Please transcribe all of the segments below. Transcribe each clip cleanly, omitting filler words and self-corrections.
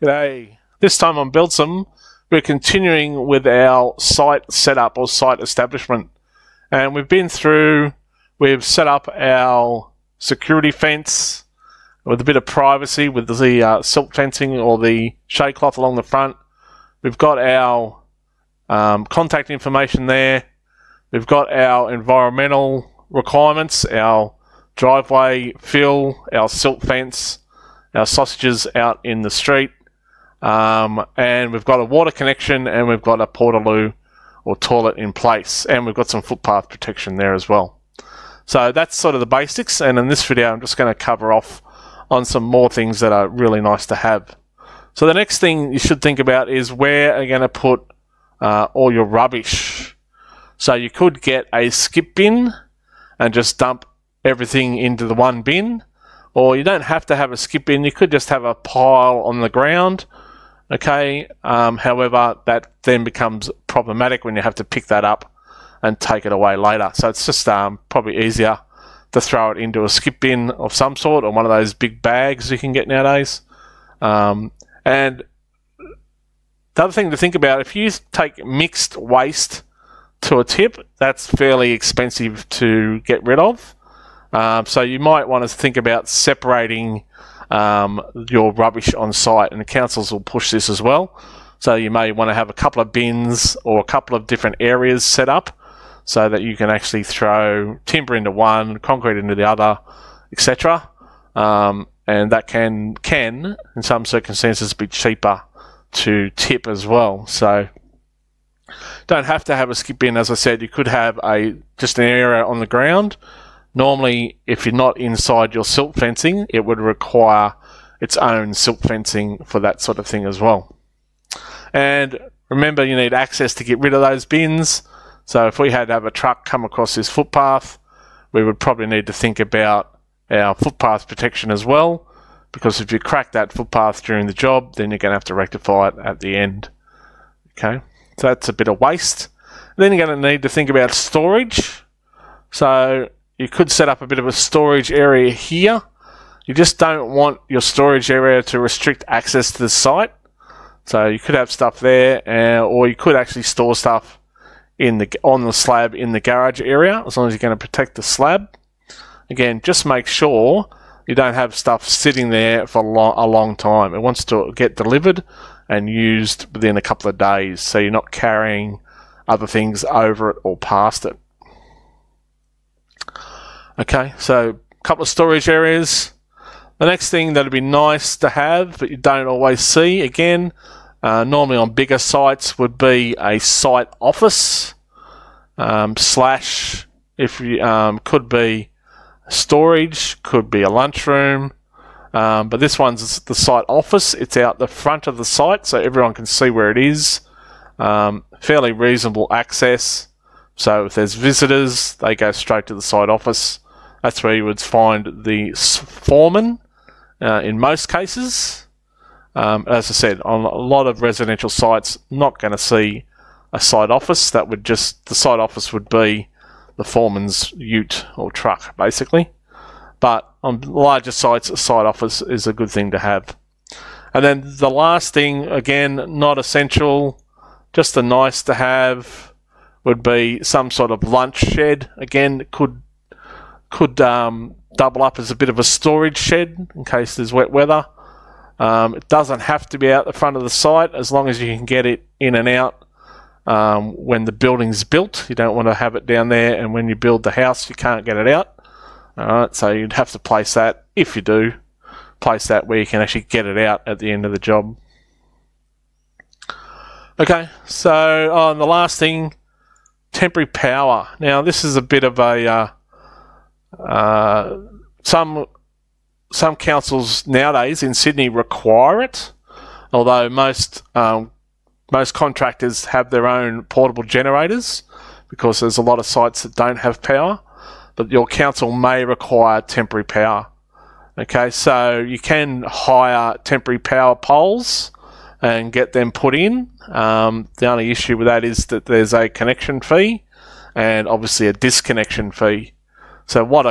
G'day. This time on Buildsum, we're continuing with our site setup or site establishment. And we've set up our security fence with a bit of privacy with the silk fencing or the shade cloth along the front. We've got our contact information there. We've got our environmental requirements, our driveway fill, our silk fence, our sausages out in the street. And we've got a water connection and we've got a portaloo or toilet in place, and we've got some footpath protection there as well. So that's sort of the basics, and in this video I'm just going to cover off on some more things that are really nice to have. So the next thing you should think about is where are you going to put all your rubbish. So you could get a skip bin and just dump everything into the one bin, or you don't have to have a skip bin, you could just have a pile on the ground. Okay, however, that then becomes problematic when you have to pick that up and take it away later. So it's just probably easier to throw it into a skip bin of some sort, or one of those big bags you can get nowadays. And the other thing to think about, if you take mixed waste to a tip, that's fairly expensive to get rid of. So you might want to think about separating your rubbish on site, and the councils will push this as well. So you may want to have a couple of bins or a couple of different areas set up so that you can actually throw timber into one, concrete into the other, etc. And that can in some circumstances be cheaper to tip as well. So don't have to have a skip bin. As I said, you could have just an area on the ground. Normally, if you're not inside your silk fencing, it would require its own silk fencing for that sort of thing as well. And remember, you need access to get rid of those bins. So if we had to have a truck come across this footpath, we would probably need to think about our footpath protection as well, because if you crack that footpath during the job, then you're going to have to rectify it at the end. Okay, so that's a bit of waste. Then you're going to need to think about storage. So you could set up a bit of a storage area here. You just don't want your storage area to restrict access to the site. So you could have stuff there, or you could actually store stuff on the slab in the garage area, as long as you're going to protect the slab. Again, just make sure you don't have stuff sitting there for a long time. It wants to get delivered and used within a couple of days, so you're not carrying other things over it or past it. Okay, so a couple of storage areas. The next thing that would be nice to have, but you don't always see, again, normally on bigger sites, would be a site office slash, if you could be storage, could be a lunchroom, but this one's the site office. It's out the front of the site, so everyone can see where it is. Fairly reasonable access. So if there's visitors, they go straight to the site office. That's where you would find the foreman in most cases. As I said, on a lot of residential sites, not going to see a site office. The site office would be the foreman's ute or truck, basically. But on larger sites, a site office is a good thing to have. And then the last thing, again, not essential, just a nice to have, would be some sort of lunch shed. Again, it could double up as a bit of a storage shed in case there's wet weather. It doesn't have to be out the front of the site, as long as you can get it in and out when the building's built. You don't want to have it down there, and when you build the house you can't get it out. Alright, so you'd have to place that, if you do, place that where you can actually get it out at the end of the job. Okay, so the last thing, temporary power. Now this is a bit of a some councils nowadays in Sydney require it, although most contractors have their own portable generators, because there's a lot of sites that don't have power, but your council may require temporary power. Okay, so you can hire temporary power poles and get them put in. The only issue with that is that there's a connection fee and obviously a disconnection fee. So what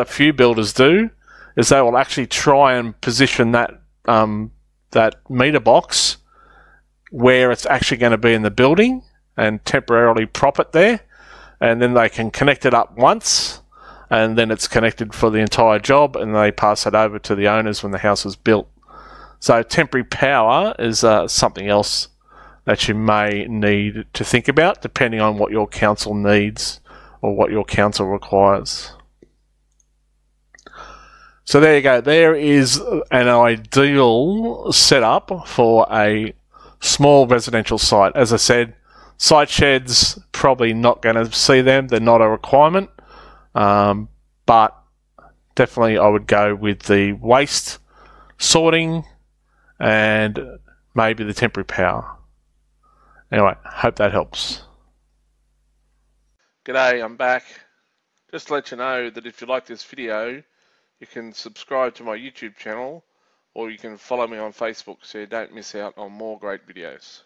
a few builders do is they will actually try and position that that meter box where it's actually going to be in the building and temporarily prop it there, and then they can connect it up once, and then it's connected for the entire job, and they pass it over to the owners when the house is built. So temporary power is something else that you may need to think about depending on what your council needs or what your council requires. So there you go. There is an ideal setup for a small residential site. As I said, site sheds, probably not going to see them. They're not a requirement. But definitely I would go with the waste sorting and maybe the temporary power. Anyway, hope that helps. G'day, I'm back. Just to let you know that if you like this video, you can subscribe to my YouTube channel, or you can follow me on Facebook so you don't miss out on more great videos.